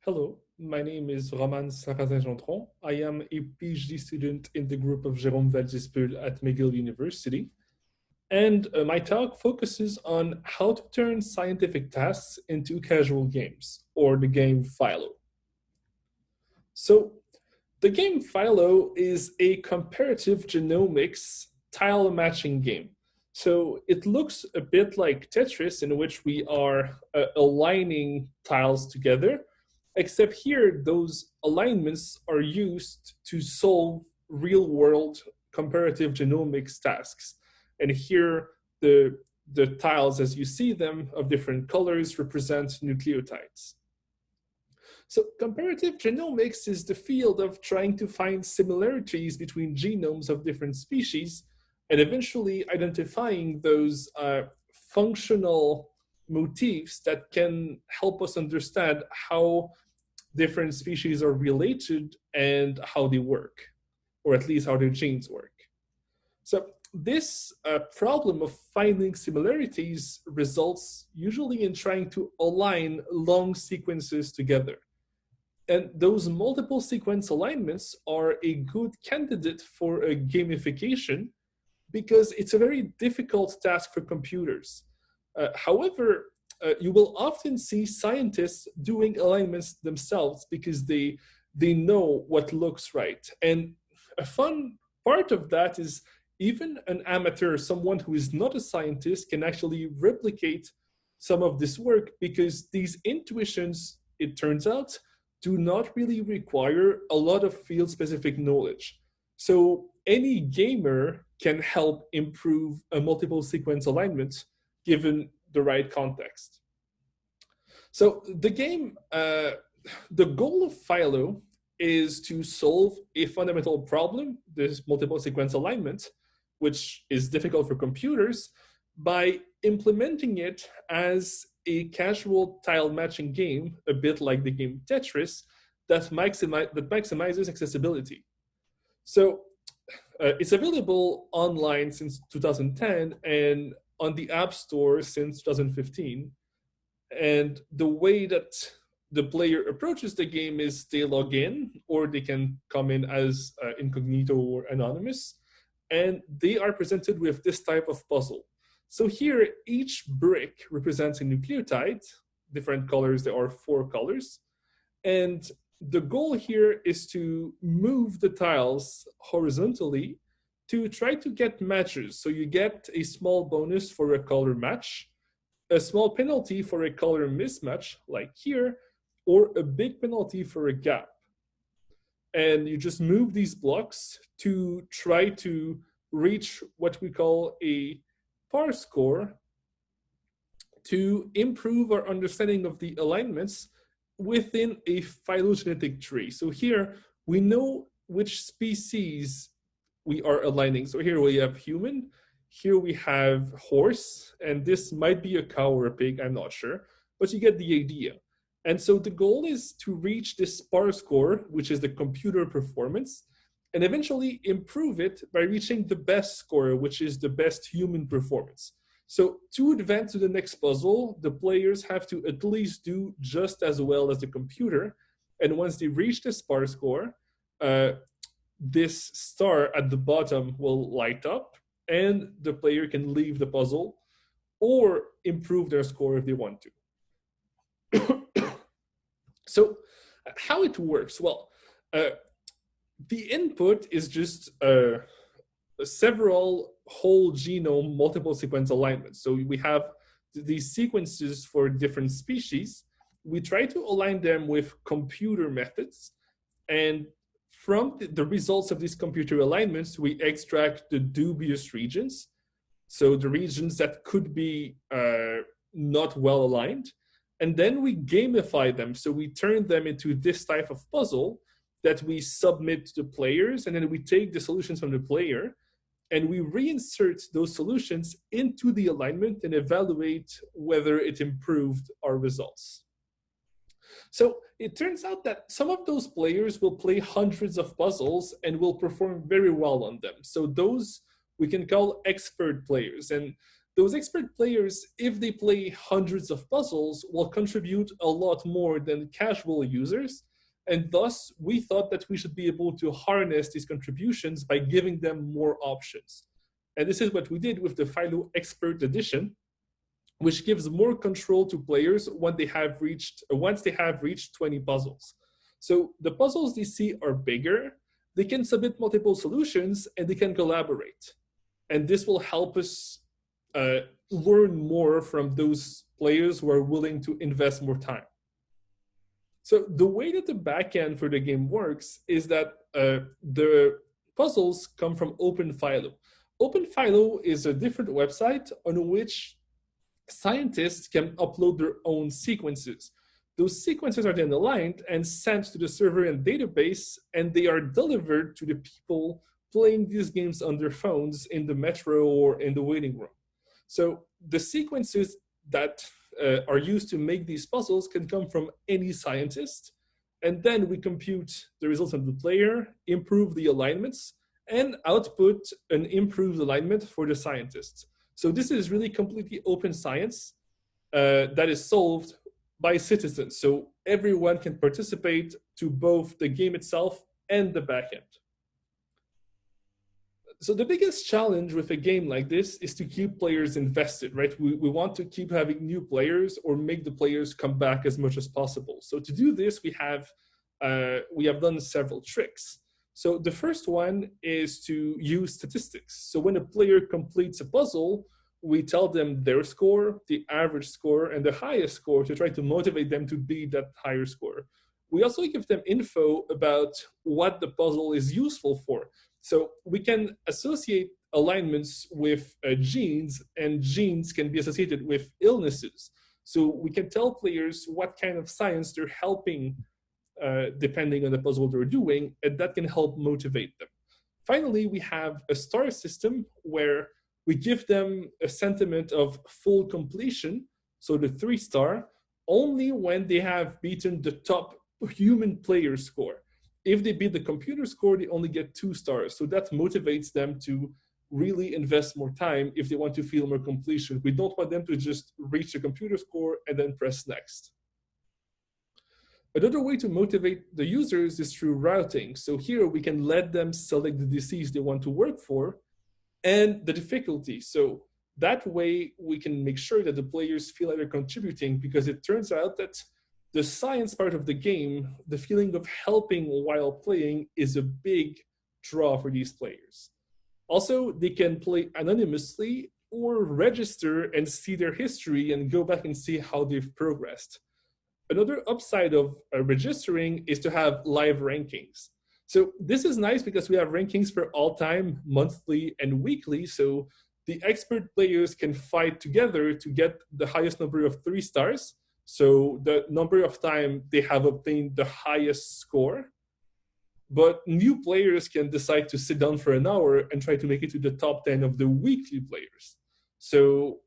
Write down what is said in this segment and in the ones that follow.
Hello, my name is Roman Sarrazin-Gendron. I am a PhD student in the group of Jérôme Valdispul at McGill University. And my talk focuses on how to turn scientific tasks into casual games, or the game Phylo. So, the game Phylo is a comparative genomics tile matching game. So it looks a bit like Tetris, in which we are aligning tiles together, except here those alignments are used to solve real world comparative genomics tasks. And here the tiles as you see them of different colors represent nucleotides. So comparative genomics is the field of trying to find similarities between genomes of different species and eventually identifying those functional motifs that can help us understand how different species are related and how they work, or at least how their genes work. So this problem of finding similarities results usually in trying to align long sequences together. And those multiple sequence alignments are a good candidate for a gamification because it's a very difficult task for computers. However, you will often see scientists doing alignments themselves because they know what looks right. And a fun part of that is even an amateur, someone who is not a scientist, can actually replicate some of this work because these intuitions, it turns out, do not really require a lot of field-specific knowledge. So any gamer can help improve a multiple sequence alignment given the right context. So the game, the goal of Phylo is to solve a fundamental problem, this multiple sequence alignment, which is difficult for computers, by implementing it as a casual tile matching game, a bit like the game Tetris, that maximizes accessibility. So it's available online since 2010 and on the App Store since 2015. And the way that the player approaches the game is they log in, or they can come in as incognito or anonymous, and they are presented with this type of puzzle. So here, each brick represents a nucleotide, different colors, there are 4 colors. And the goal here is to move the tiles horizontally to try to get matches. So you get a small bonus for a color match, a small penalty for a color mismatch, like here, or a big penalty for a gap. And you just move these blocks to try to reach what we call a par score to improve our understanding of the alignments within a phylogenetic tree. So here we know which species we are aligning. So here we have human, here we have horse, and this might be a cow or a pig, I'm not sure, but you get the idea. And so the goal is to reach this par score, which is the computer performance, and eventually improve it by reaching the best score, which is the best human performance. So to advance to the next puzzle, the players have to at least do just as well as the computer. And once they reach this par score, this star at the bottom will light up, and the player can leave the puzzle or improve their score if they want to. So how it works? Well, the input is just several whole genome multiple sequence alignments. So we have these sequences for different species. We try to align them with computer methods, and from the results of these computer alignments, we extract the dubious regions, so the regions that could be not well aligned, and then we gamify them. So we turn them into this type of puzzle that we submit to the players, and then we take the solutions from the player, and we reinsert those solutions into the alignment and evaluate whether it improved our results. So it turns out that some of those players will play hundreds of puzzles and will perform very well on them. So those we can call expert players. And those expert players, if they play hundreds of puzzles, will contribute a lot more than casual users. And thus, we thought that we should be able to harness these contributions by giving them more options. And this is what we did with the Phylo Expert Edition, which gives more control to players once they have reached 20 puzzles. So the puzzles they see are bigger, they can submit multiple solutions, and they can collaborate. And this will help us learn more from those players who are willing to invest more time. So the way that the backend for the game works is that the puzzles come from OpenPhylo. OpenPhylo is a different website on which scientists can upload their own sequences. Those sequences are then aligned and sent to the server and database, and they are delivered to the people playing these games on their phones in the metro or in the waiting room. So the sequences that are used to make these puzzles can come from any scientist, and then we compute the results of the player, improve the alignments, and output an improved alignment for the scientists. So this is really completely open science that is solved by citizens. So everyone can participate to both the game itself and the backend. So the biggest challenge with a game like this is to keep players invested, right? We want to keep having new players or make the players come back as much as possible. So to do this, we have done several tricks. So the first one is to use statistics. So when a player completes a puzzle, we tell them their score, the average score, and the highest score to try to motivate them to beat that higher score. We also give them info about what the puzzle is useful for. So we can associate alignments with genes, and genes can be associated with illnesses. So we can tell players what kind of science they're helping depending on the puzzle they're doing, and that can help motivate them. Finally, we have a star system where we give them a sentiment of full completion, so the 3-star, only when they have beaten the top human player score. If they beat the computer score, they only get 2 stars. So that motivates them to really invest more time if they want to feel more completion. We don't want them to just reach the computer score and then press next. Another way to motivate the users is through routing. So here we can let them select the disease they want to work for and the difficulty. So that way we can make sure that the players feel like they're contributing, because it turns out that the science part of the game, the feeling of helping while playing, is a big draw for these players. Also, they can play anonymously or register and see their history and go back and see how they've progressed. Another upside of registering is to have live rankings. So this is nice because we have rankings for all time, monthly, and weekly. So the expert players can fight together to get the highest number of 3 stars. So the number of time they have obtained the highest score. But new players can decide to sit down for an hour and try to make it to the top 10 of the weekly players. So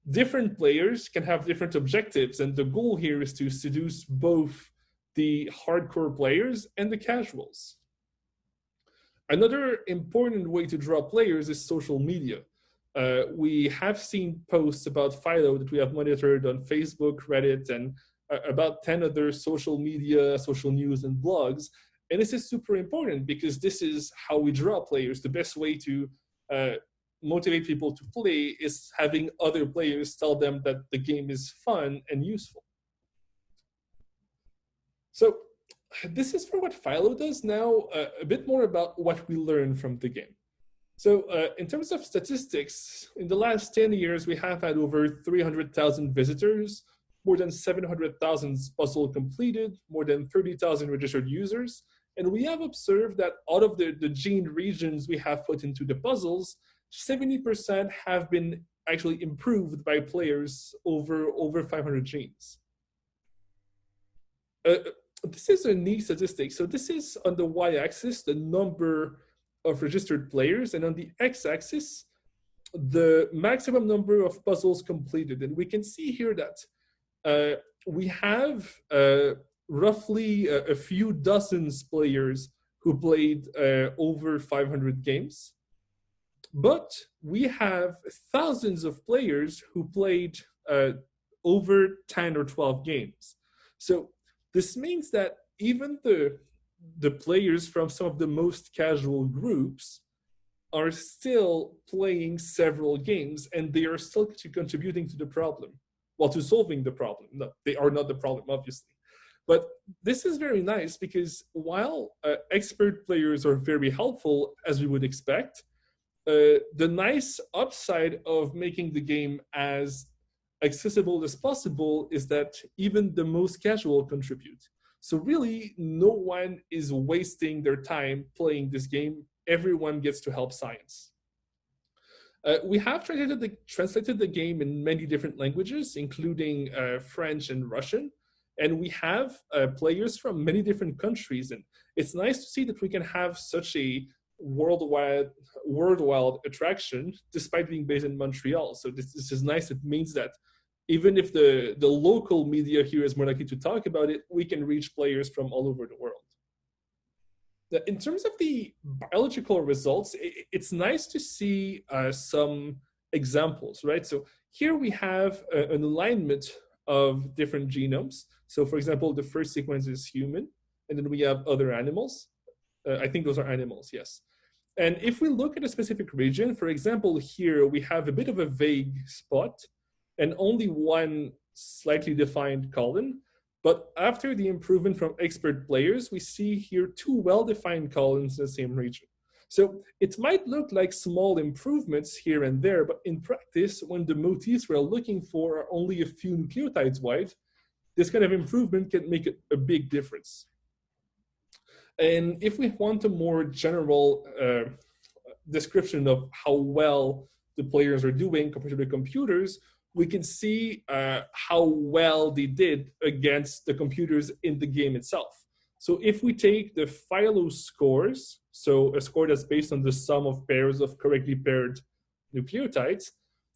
different players can have different objectives, and the goal here is to seduce both the hardcore players and the casuals. Another important way to draw players is social media. We have seen posts about Phylo that we have monitored on Facebook, Reddit, and about 10 other social media, social news, and blogs. And this is super important because this is how we draw players. The best way to motivate people to play is having other players tell them that the game is fun and useful. So this is for what Phylo does. Now, a bit more about what we learn from the game. So in terms of statistics, in the last 10 years, we have had over 300,000 visitors, more than 700,000 puzzles completed, more than 30,000 registered users. And we have observed that out of the gene regions we have put into the puzzles, 70% have been actually improved by players over 500 genes. This is a neat statistic. So this is on the y-axis, the number of registered players, and on the x-axis, the maximum number of puzzles completed. And we can see here that we have roughly a few dozens players who played over 500 games. But we have thousands of players who played over 10 or 12 games. So this means that even the players from some of the most casual groups are still playing several games, and they are still contributing to the problem, well, to solving the problem. No, they are not the problem, obviously. But this is very nice because while expert players are very helpful, as we would expect, the nice upside of making the game as accessible as possible is that even the most casual contribute. So really, no one is wasting their time playing this game. Everyone gets to help science. We have translated the game in many different languages, including French and Russian. And we have players from many different countries. And it's nice to see that we can have such a worldwide attraction despite being based in Montreal. So this is nice. It means that even if the local media here is more likely to talk about it, we can reach players from all over the world. In terms of the biological results, it's nice to see some examples, right? So here we have an alignment of different genomes. So for example, the first sequence is human, and then we have other animals. I think those are animals, yes. And if we look at a specific region, for example, here we have a bit of a vague spot and only one slightly defined colon. But after the improvement from expert players, we see here two well-defined colons in the same region. So it might look like small improvements here and there, but in practice, when the motifs we're looking for are only a few nucleotides wide, this kind of improvement can make a big difference. And if we want a more general description of how well the players are doing compared to the computers, we can see how well they did against the computers in the game itself. So if we take the Phylo scores, so a score that's based on the sum of pairs of correctly paired nucleotides,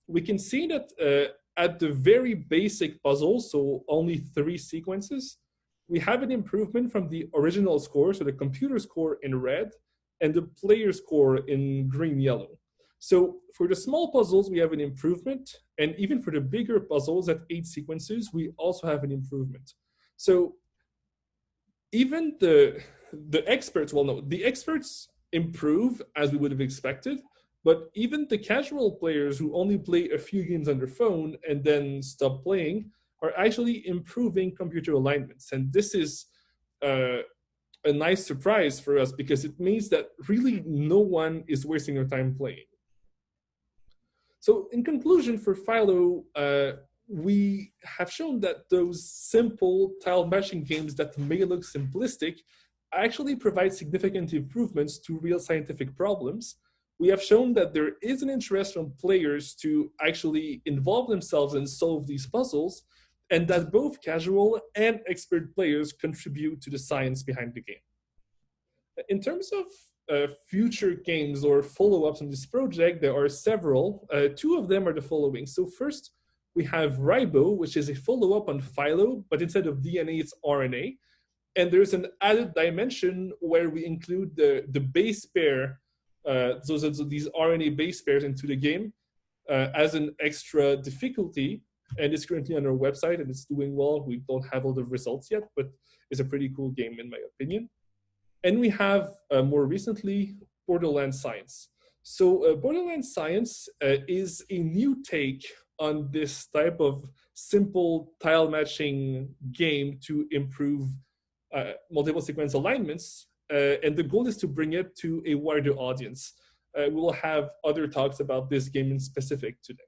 we can see that at the very basic puzzle, so only 3 sequences, we have an improvement from the original score, so the computer score in red, and the player score in green-yellow. So for the small puzzles, we have an improvement. And even for the bigger puzzles at 8 sequences, we also have an improvement. So even the experts, well, no, the experts improve as we would have expected. But even the casual players who only play a few games on their phone and then stop playing are actually improving computer alignments. And this is a nice surprise for us because it means that really no one is wasting their time playing. So in conclusion, for Phylo, we have shown that those simple tile matching games that may look simplistic actually provide significant improvements to real scientific problems. We have shown that there is an interest from players to actually involve themselves and solve these puzzles, and that both casual and expert players contribute to the science behind the game. In terms of future games or follow-ups on this project, there are several. 2 of them are the following. So first, we have Ribo, which is a follow-up on Phylo, but instead of DNA, it's RNA. And there's an added dimension where we include the base pair, so these RNA base pairs into the game as an extra difficulty. And it's currently on our website, and it's doing well. We don't have all the results yet, but it's a pretty cool game, in my opinion. And we have, more recently, Borderland Science. So Borderland Science is a new take on this type of simple tile matching game to improve multiple sequence alignments. And the goal is to bring it to a wider audience. We will have other talks about this game in specific today.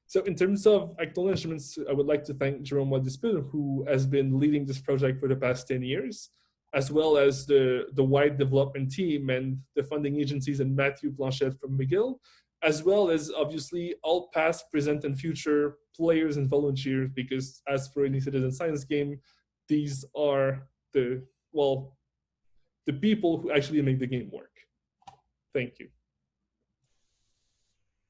So in terms of acknowledgements, I would like to thank Jerome Wadespil, who has been leading this project for the past 10 years, as well as the wide development team and the funding agencies and Matthew Blanchette from McGill, as well as obviously all past, present, and future players and volunteers, because as for any citizen science game, these are the people who actually make the game work. Thank you.